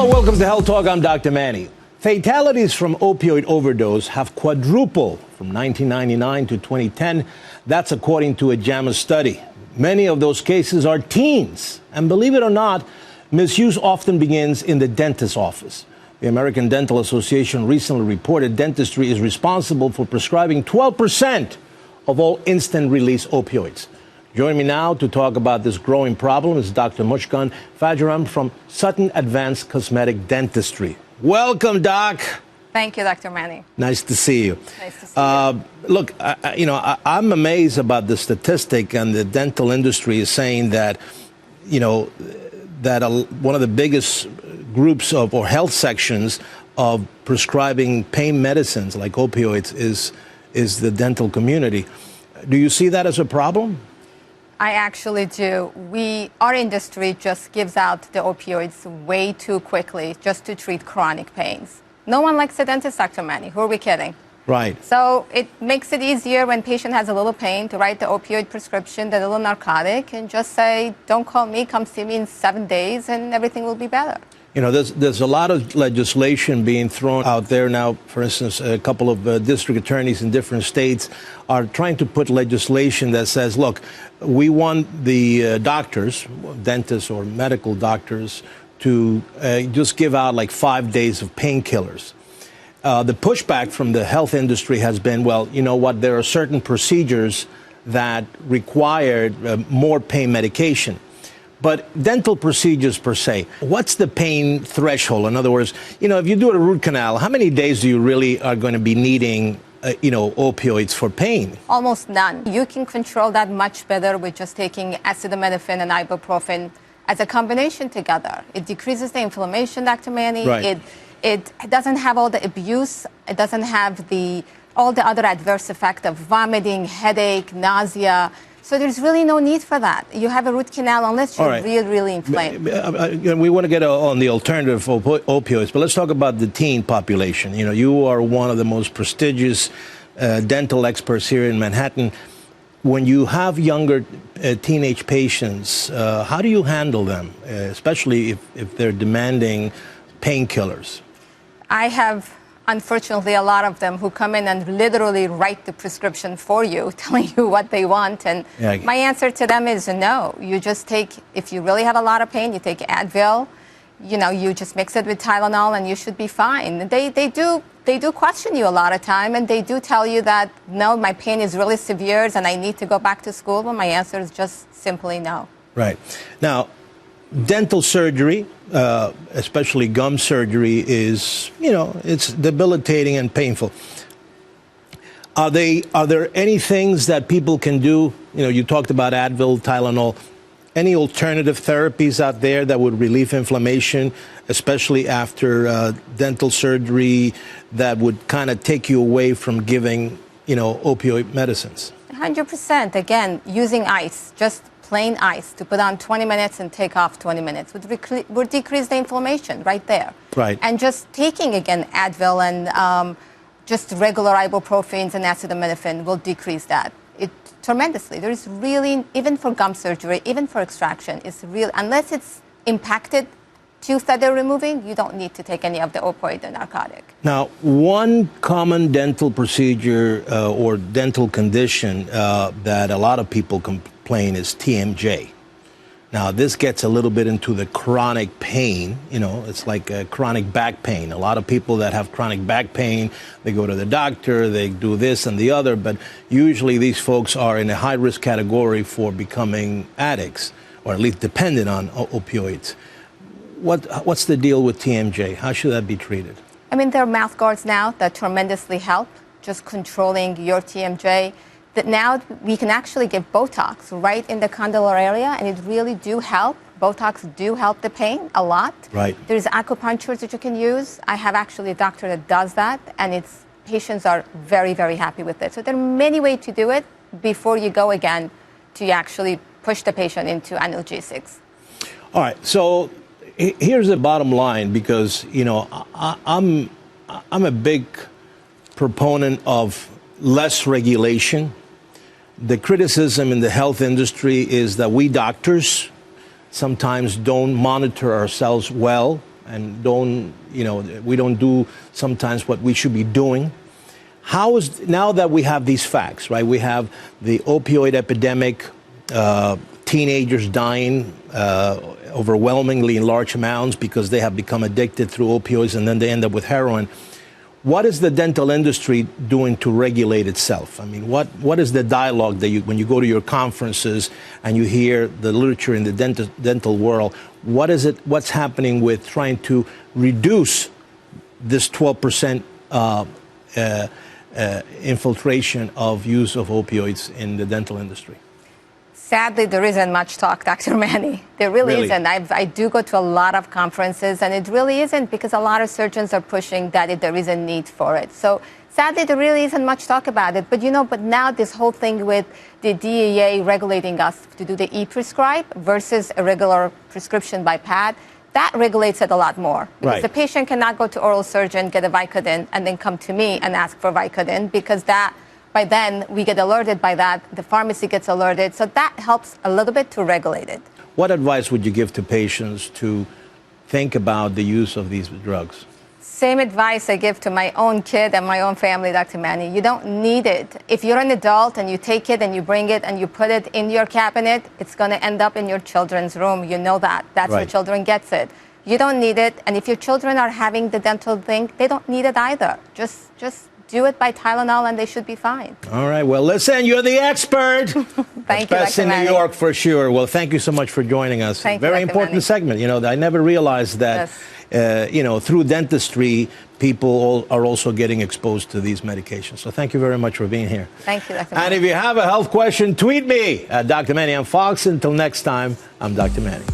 Welcome to Health Talk. I'm Dr. Manny. Fatalities from opioid overdose have quadrupled from 1999 to 2010. That's according to a JAMA study. Many of those cases are teens. And believe it or not, misuse often begins in the dentist's office. The American Dental Association recently reported dentistry is responsible for prescribing 12% of all instant-release opioids. Joining me now to talk about this growing problem is Dr. Mushkan Fajaram from Sutton Advanced Cosmetic Dentistry. Welcome, Doc. Thank you, Dr. Manny. Nice to see you. Nice to see you. Look, I'm amazed about the statistic, and the dental industry is saying that, one of the biggest groups of or health sections of prescribing pain medicines like opioids is the dental community. Do you see that as a problem? I actually do. Our industry just gives out the opioids way too quickly just to treat chronic pains. No one likes a dentist, Dr. Manny. Who are we kidding? Right. So it makes it easier when patient has a little pain to write the opioid prescription, the little narcotic, and just say, don't call me, come see me in 7 days, and everything will be better. There's a lot of legislation being thrown out there now. For instance, a couple of district attorneys in different states are trying to put legislation that says, look, we want the doctors, dentists or medical doctors, to just give out like 5 days of painkillers. The pushback from the health industry has been, well, you know what, there are certain procedures that require more pain medication. But dental procedures per se, what's the pain threshold? In other words, if you do a root canal, how many days do you really are going to be needing, opioids for pain? Almost none. You can control that much better with just taking acetaminophen and ibuprofen as a combination together. It decreases the inflammation, Dr. Manny. Right. It doesn't have all the abuse. It doesn't have all the other adverse effects of vomiting, headache, nausea. So there's really no need for that. You have a root canal unless you're really inflamed. We want to get on the alternative opioids, but let's talk about the teen population. You are one of the most prestigious dental experts here in Manhattan. When you have younger teenage patients, how do you handle them, especially if they're demanding painkillers? I have, unfortunately, a lot of them who come in and literally write the prescription for you, telling you what they want. And my answer to them is no. You just take, if you really have a lot of pain, you take Advil. You just mix it with Tylenol and you should be fine. They do question you a lot of time, and they do tell you that, no, my pain is really severe and I need to go back to school. Well, my answer is just simply no. Right. Now, dental surgery, especially gum surgery, is, it's debilitating and painful. Are there any things that people can do? You talked about Advil, Tylenol. Any alternative therapies out there that would relieve inflammation, especially after dental surgery, that would kind of take you away from giving, opioid medicines? 100%. Again, using ice, just plain ice, to put on 20 minutes and take off 20 minutes would decrease the inflammation right there. Right. And just taking, again, Advil and just regular ibuprofens and acetaminophen will decrease that. Tremendously. There is really, even for gum surgery, even for extraction, unless it's impacted tooth that they're removing, you don't need to take any of the opioid or narcotic. Now, one common dental procedure or dental condition that a lot of people complain is TMJ. Now, this gets a little bit into the chronic pain. It's like chronic back pain. A lot of people that have chronic back pain, they go to the doctor, they do this and the other, but usually these folks are in a high-risk category for becoming addicts, or at least dependent on opioids. What's the deal with TMJ? How should that be treated? There are mouth guards now that tremendously help, just controlling your TMJ. That now we can actually give Botox right in the condylar area, and it really do help. Botox do help the pain a lot. Right. There's acupuncture that you can use. I have actually a doctor that does that, and patients are very, very happy with it. So there are many ways to do it before you go again to actually push the patient into analgesics. All right. So here's the bottom line, because I'm a big proponent of less regulation. The criticism in the health industry is that we doctors sometimes don't monitor ourselves well and don't, we don't do sometimes what we should be doing. How is, now that we have these facts, right? We have the opioid epidemic, teenagers dying overwhelmingly in large amounts because they have become addicted through opioids and then they end up with heroin. What is the dental industry doing to regulate itself? I mean, what is the dialogue that when you go to your conferences and you hear the literature in the dental world, what's happening with trying to reduce this 12% infiltration of use of opioids in the dental industry? Sadly, there isn't much talk, Dr. Manny. There really isn't. I do go to a lot of conferences, and it really isn't because a lot of surgeons are pushing that there is a need for it. So sadly, there really isn't much talk about it. But but now this whole thing with the DEA regulating us to do the e-prescribe versus a regular prescription by pad, that regulates it a lot more. Because the patient cannot go to oral surgeon, get a Vicodin, and then come to me and ask for Vicodin because by then, we get alerted by that. The pharmacy gets alerted. So that helps a little bit to regulate it. What advice would you give to patients to think about the use of these drugs? Same advice I give to my own kid and my own family, Dr. Manny. You don't need it. If you're an adult and you take it and you bring it and you put it in your cabinet, it's going to end up in your children's room. You know that. That's where children gets it. You don't need it. And if your children are having the dental thing, they don't need it either. Just do it by Tylenol and they should be fine. All right. Well, listen, you're the expert. Thank you, Best in New York for sure. Well, thank you so much for joining us. Thank Very you, important segment. I never realized that, through dentistry, people are also getting exposed to these medications. So thank you very much for being here. Thank you, Dr. Manny. And if you have a health question, tweet me at Dr. Manny on Fox. Until next time, I'm Dr. Manny.